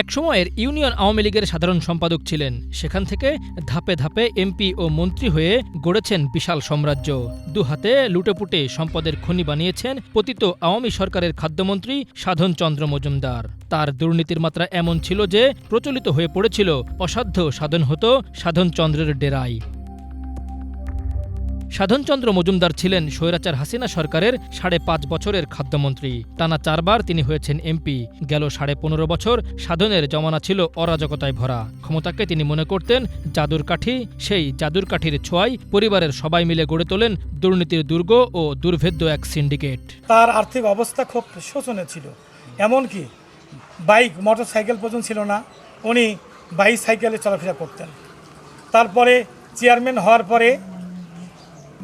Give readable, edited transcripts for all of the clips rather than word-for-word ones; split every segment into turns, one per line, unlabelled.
একসময়ের ইউনিয়ন আওয়ামী লীগের সাধারণ সম্পাদক ছিলেন। সেখান থেকে ধাপে ধাপে এমপি ও মন্ত্রী হয়ে গড়েছেন বিশাল সাম্রাজ্য। দুহাতে লুটেপুটে সম্পদের খনি বানিয়েছেন পতিত আওয়ামী সরকারের খাদ্যমন্ত্রী সাধন চন্দ্র মজুমদার। তার দুর্নীতির মাত্রা এমন ছিল যে প্রচলিত হয়ে পড়েছিল অসাধ্য সাধন হতো সাধন চন্দ্রের ডেরায়। সাধনচন্দ্র মজুমদার ছিলেন স্বৈরাচার হাসিনা সরকারের ৫.৫ বছরের খাদ্যমন্ত্রী। টানা ৪ বার তিনি হয়েছেন এমপি। গেল ১৫.৫ বছর সাধনের জমানা ছিল অরাজকতায় ভরা। ক্ষমতাকে তিনি মনে করতেন জাদুর কাঠি। সেই জাদুর কাঠির ছোঁয়ায় পরিবারের সবাই মিলে গড়ে তোলেন দুর্নীতির দুর্গ ও দুর্ভেদ্য এক সিন্ডিকেট।
তার আর্থিক অবস্থা খুব শোচনীয় ছিল, এমনকি বাইক মোটরসাইকেল পর্যন্ত ছিল না। উনি বাইসাইকেলে চলাফেরা করতেন। তারপরে চেয়ারম্যান হওয়ার পরে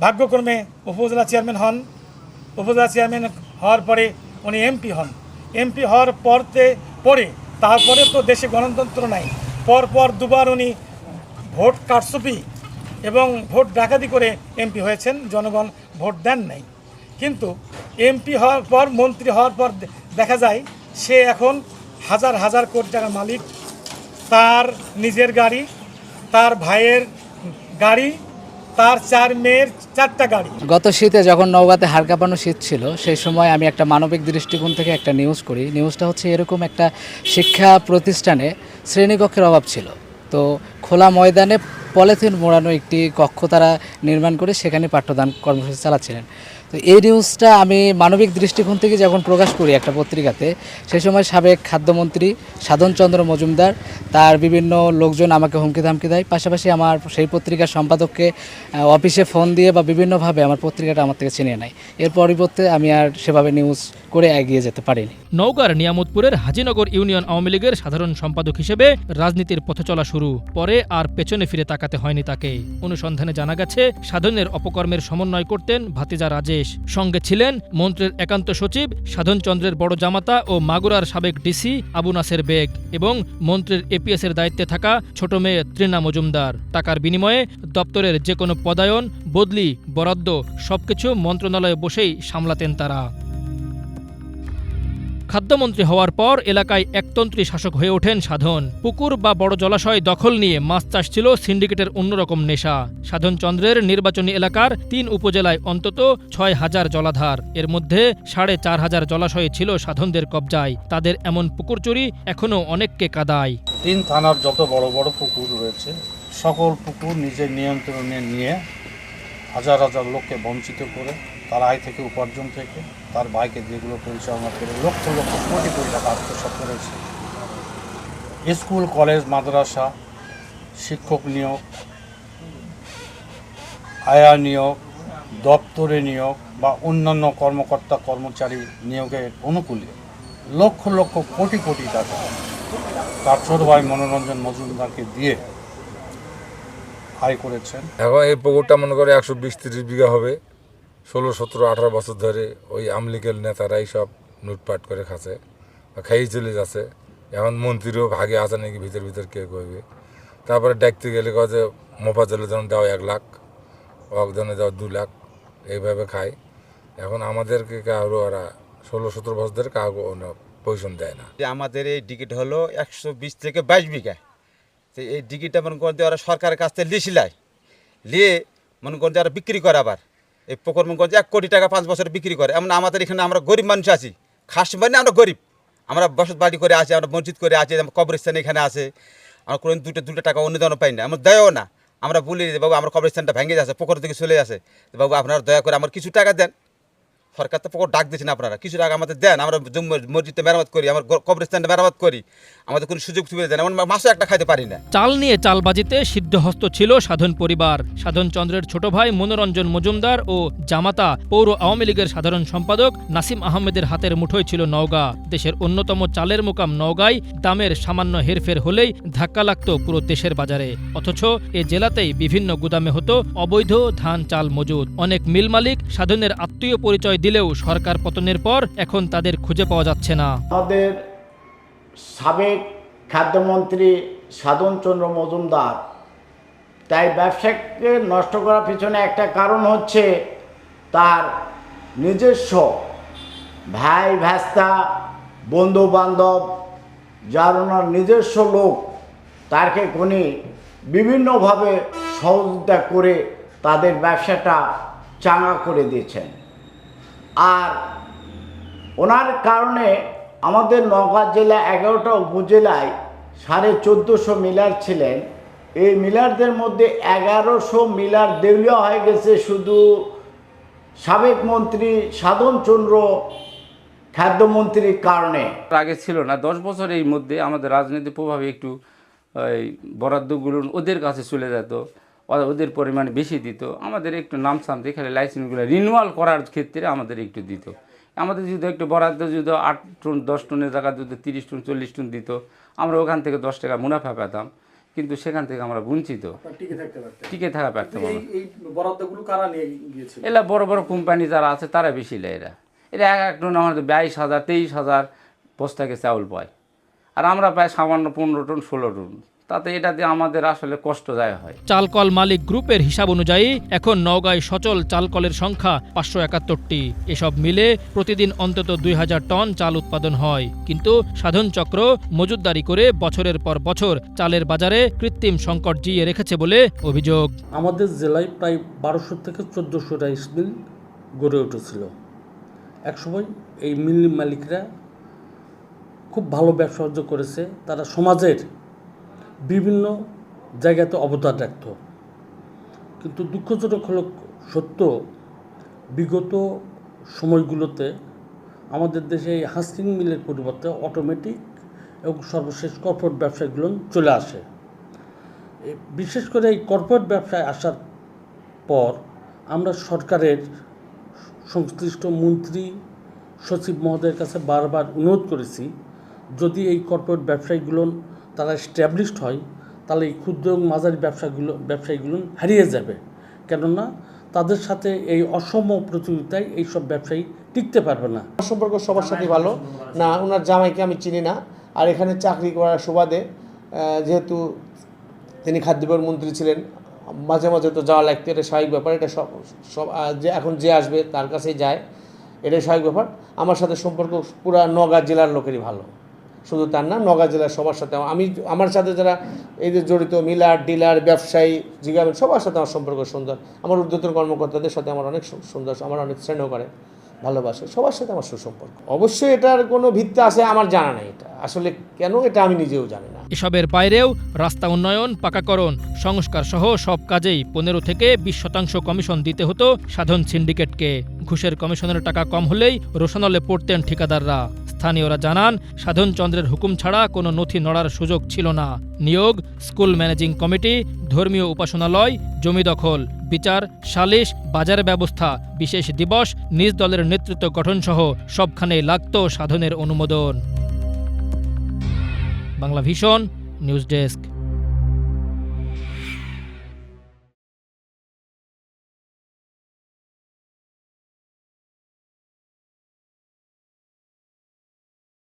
ভাগ্যক্রমে উপজেলা চেয়ারম্যান হন। উপজেলা চেয়ারম্যান হওয়ার পরে উনি এমপি হন। এমপি হওয়ার পরে তারপরে তো দেশে গণতন্ত্র নাই। পরপর দুবার উনি ভোট কারচুপি এবং ভোট ডাকাতি করে এমপি হয়েছেন, জনগণ ভোট দেন নাই। কিন্তু এমপি হওয়ার পর, মন্ত্রী হওয়ার পর দেখা যায় সে এখন হাজার হাজার কোটি টাকার মালিক। তার নিজের গাড়ি, তার ভাইয়ের গাড়ি, তার 4 মেয়ের 4টা গাড়ি।
গত শীতে যখন নওগাঁতে হাড় কাঁপানো শীত ছিল, সেই সময় আমি একটা মানবিক দৃষ্টিকোণ থেকে একটা নিউজ করি। নিউজটা হচ্ছে এরকম, একটা শিক্ষা প্রতিষ্ঠানে শ্রেণীকক্ষের অভাব ছিল। তো খোলা ময়দানে পলিথিন মোড়ানো একটি কক্ষ তারা নির্মাণ করে সেখানে পাঠ্যদান কর্মসূচি চালাচ্ছিলেন। তো এই নিউজটা আমি মানবিক দৃষ্টিকোণ থেকে যখন প্রকাশ করি একটা পত্রিকাতে, সেই সময় সাবেক খাদ্যমন্ত্রী সাধন চন্দ্র মজুমদার, তার বিভিন্ন লোকজন আমাকে হুমকি ধামকি দেয়। পাশাপাশি আমার সেই পত্রিকার সম্পাদককে অফিসে ফোন দিয়ে বা বিভিন্নভাবে আমার পত্রিকাটা আমার থেকে ছিনিয়ে নেয়। এর পরিবর্তে আমি আর সেভাবে নিউজ করে এগিয়ে যেতে পারিনি।
নওগাঁর নিয়ামতপুরের হাজিনগর ইউনিয়ন আওয়ামী লীগের সাধারণ সম্পাদক হিসেবে রাজনীতির পথ চলা শুরু। পরে আর পেছনে ফিরে তাকাতে হয়নি তাকে। অনুসন্ধানে জানা গেছে সাধনের অপকর্মের সমন্বয় করতেন ভাতিজা রাজেশ। সঙ্গে ছিলেন মন্ত্রীর একান্ত সচিব সাধন চন্দ্রের বড় জামাতা ও মাগুরার সাবেক ডিসি আবু নাসের বেগ এবং মন্ত্রীর এপিএসের দায়িত্বে থাকা ছোট মেয়ে তৃণা মজুমদার। টাকার বিনিময়ে দপ্তরের যে কোনো পদায়ন, বদলি, বরাদ্দ সবকিছু মন্ত্রণালয়ে বসেই সামলাতেন তারা। খাদ্যমন্ত্রী হওয়ার পর এলাকায় একতন্ত্রী শাসক হয়ে ওঠেন সাধন। পুকুর বা বড় জলাশয় দখল নিয়ে মাছ চাষ ছিল সিন্ডিকেটের অন্যরকম নেশা। সাধন চন্দ্রের নির্বাচনী এলাকার 3 উপজেলায় অন্তত 6,000 জলাধার। এর মধ্যে 4,500 জলাশয়ে ছিল সাধনদের কবজায়। তাদের এমন পুকুর চুরি এখনও অনেককে কাঁদায়।
3 থানার যত বড় বড় পুকুর রয়েছে, সকল পুকুর নিজের নিয়ন্ত্রণে নিয়ে হাজার হাজার লোককে বঞ্চিত করে, তার আয় থেকে, উপার্জন থেকে, তার ভাইকে যেগুলো পরিচালনা করে লক্ষ লক্ষ কোটি কোটি টাকা আত্মসাৎ করেছে। স্কুল, কলেজ, মাদ্রাসা, শিক্ষক নিয়োগ, আয়া নিয়োগ, দপ্তরে নিয়োগ বা অন্যান্য কর্মকর্তা কর্মচারী নিয়োগের অনুকূলে লক্ষ লক্ষ কোটি কোটি টাকা তার ছোট ভাই মনোরঞ্জন মজুমদারকে দিয়ে আয় করেছেন।
এখন এই পুকুরটা মনে করে 120-30 বিঘা হবে। 16, 17, 18 বছর ধরে ওই আমলিগের নেতারাই সব লুটপাট করে খাচ্ছে, খাইয়ে চলে যাচ্ছে। এখন মন্ত্রীরও ভাগে আছে নাকি ভিতর ভিতর কে করবে। তারপরে ডাকতে গেলে কয় যে মোফাজ্জলের জন্য দেওয়া 1 লাখ, অকজনে দেওয়া 2 লাখ, এইভাবে খায়। এখন আমাদেরকে কারো ওরা 16-17 বছর ধরে কাউকে পজিশন দেয় না।
আমাদের এই ডিগিট হলো 120 থেকে 22 বিঘা। তো এই ডিগিটা মনে করতে ওরা সরকারের কাছ থেকে লিয়ে মনে করতে ওরা বিক্রি করে। আবার এই পুকুর মনে করতে 1 কোটি টাকা 5 বছর বিক্রি করে। এমন আমাদের এখানে আমরা গরিব মানুষ আছি, খাস মানে আমরা গরিব, আমরা বসত বাড়ি করে আছি, আমরা বঞ্চিত করে আছি, কবরস্থান এখানে আছে। আমরা কোনো দুটো টাকা অনুদান পাই না, আমরা দেয়ও না। আমরা বলি বাবু আমার কবরস্থানটা ভেঙে যাচ্ছে, পুকুর থেকে চলে আসে, বাবু আপনারা দয়া করে আমার কিছু টাকা দেন। সরকার তো পুকুর ডাক দিচ্ছেন, আপনারা কিছু টাকা আমাদের দেন, আমরা মসজিদটা মেরামত করি, আমার কবরস্থানটা মেরামত করি, আমাদের কোনো সুযোগ সুবিধা দেন। আমরা মাসও একটা খাইতে পারি না।
চাল নিয়ে চালবাজিতে সিদ্ধহস্ত ছিল সাধন পরিবার। সাধন চন্দ্রের ছোট ভাই মনোরঞ্জন মজুমদার ও জামাতা পৌর আওয়ামী লীগের সাধারণ সম্পাদক নাসিম আহমেদের হাতের মুঠোয় ছিল নওগাঁ। দেশের অন্যতম চালের মোকাম নওগাঁয় দামের সামান্য হেরফের হলেই ধাক্কা লাগত পুরো দেশের বাজারে। অথচ এ জেলাতেই বিভিন্ন গুদামে হতো অবৈধ ধান চাল মজুদ। অনেক মিল মালিক সাধনের আত্মীয় পরিচয় দিলেও সরকার পতনের পর এখন তাদের খুঁজে পাওয়া যাচ্ছে না।
আমাদের সাবেক খাদ্যমন্ত্রী সাধন চন্দ্র মজুমদার তাই ব্যবসাকে নষ্ট করার পিছনে একটা কারণ হচ্ছে তার নিজস্ব ভাই ভাস্তা, বন্ধু বান্ধব যার ওনার নিজস্ব লোক তাকে উনি বিভিন্নভাবে সহযোগিতা করে তাদের ব্যবসাটা চাঙ্গা করে দিয়েছেন। আর ওনার কারণে আমাদের নওগাঁ জেলা 11টা উপজেলায় 1450 মিলার ছিলেন। এই মিলারদের মধ্যে 1100 মিলার দেউলিয়া হয়ে গেছে শুধু সাবেক মন্ত্রী সাধনচন্দ্র খাদ্যমন্ত্রীর কারণে।
আগে ছিল না, 10 বছরের মধ্যে আমাদের রাজনীতির প্রভাবে একটু বরাদ্দগুলো ওদের কাছে চলে যেত, ওদের পরিমাণ বেশি দিত, আমাদের একটু নামসাম দেখে লাইসেন্সগুলো রিনিউয়াল করার ক্ষেত্রে আমাদের একটু দিত। আমাদের যদি একটু বরাদ্দ যদি 8 টন 10 টনের জায়গা যদি 30 টন 40 টন দিত, আমরা ওখান থেকে 10 টাকা মুনাফা পেতাম, কিন্তু সেখান থেকে আমরা বঞ্চিত, টিকে থাকা পারতাম। এরা বড় বড় কোম্পানি যারা আছে তারা বেশি নেয়। এরা এক টন আমাদের 22,000 23,000 বস্তাকে চাউল পায়, আর আমরা পাই সামান্য 15 টন 16 টন। তাতে এটা দিয়ে আমাদের আসলে কষ্ট যায় হয়।
চালকল মালিক গ্রুপের হিসাব অনুযায়ী এখন নওগাঁয় সচল চালকলের সংখ্যা 571টি। এসব মিলে প্রতিদিন অন্তত 2000 টন চাল উৎপাদন হয়। কিন্তু সাধন চক্র মজুতদারি করে বছরের পর বছর চালের বাজারে কৃত্রিম সংকট জিয়ে রেখেছে বলে অভিযোগ।
আমাদের জেলায় প্রায় 1200 থেকে 1400 রাইস মিল গড়ে উঠেছিল। একসময় এই মিল মালিকরা খুব ভালো ব্যবসা করেছে, তারা সমাজের বিভিন্ন জায়গাতে অবদান রাখত। কিন্তু দুঃখজনক হলো সত্য, বিগত সময়গুলোতে আমাদের দেশে এই হাস্কিং মিলের পরিবর্তে অটোমেটিক এবং সর্বশেষ কর্পোরেট ব্যবসাগুলো চলে আসে। বিশেষ করে এই কর্পোরেট ব্যবসায় আসার পর আমরা সরকারের সংশ্লিষ্ট মন্ত্রী সচিব মহোদয়ের কাছে বারবার অনুরোধ করেছি, যদি এই কর্পোরেট ব্যবসায়ীগুলো তারা এস্টাবলিশড হয়, তাহলে এই ক্ষুদ্র এবং মাঝারি ব্যবসায়ীগুলো হারিয়ে যাবে। কেননা তাদের সাথে এই অসম প্রতিযোগিতায় এইসব ব্যবসায়ী টিকতে পারবে না।
সম্পর্ক সবার সাথে ভালো না, ওনার জামাইকে আমি চিনি না। আর এখানে চাকরি করার সুবাদে যেহেতু তিনি খাদ্যব্যয় মন্ত্রী ছিলেন, মাঝে মাঝে তো যাওয়া লাগতো, এটা স্বাভাবিক ব্যাপার। এটা সব যে এখন যে আসবে তার কাছেই যায়, এটাই স্বাভাবিক ব্যাপার। আমার সাথে সম্পর্ক পুরা নওগাঁ জেলার লোকেরই ভালো, শুধু তার না, নওগাঁ জেলার সবার সাথে আমার সাথে যারা এই যে জড়িত মিলার ডিলার ব্যবসায়ী জিগামেন সবার সাথে আমার সম্পর্ক সুন্দর। আমার ঊর্ধ্বতন কর্মকর্তাদের সাথে আমার অনেক সুন্দর, আমার অনেক স্নেহ করে, ভালোবাসে, সবার সাথে আমার সুসম্পর্ক। অবশ্যই এটার কোনো ভিত্তি আছে আমার জানা নেই, এটা আসলে কেন এটা আমি নিজেও জানি না।
এসবের বাইরেও রাস্তা উন্নয়ন, পাকাকরণ, সংস্কার সহ সব কাজেই 15 থেকে 20% কমিশন দিতে হতো সাধন সিন্ডিকেটকে। ঘুষের কমিশনের টাকা কম হলেই রোশানলে পড়তেন ঠিকাদাররা। স্থানীয়রা জানান, সাধন চন্দ্রের হুকুম ছাড়া কোনো নথি নড়ার সুযোগ ছিল না। নিয়োগ, স্কুল ম্যানেজিং কমিটি, ধর্মীয় উপাসনালয়, জমি দখল, বিচার, সালিশ, বাজার ব্যবস্থা, বিশেষ দিবস, নিজ দলের নেতৃত্ব গঠনসহ সবখানেই লাগত সাধনের অনুমোদন। Bangla vision news desk.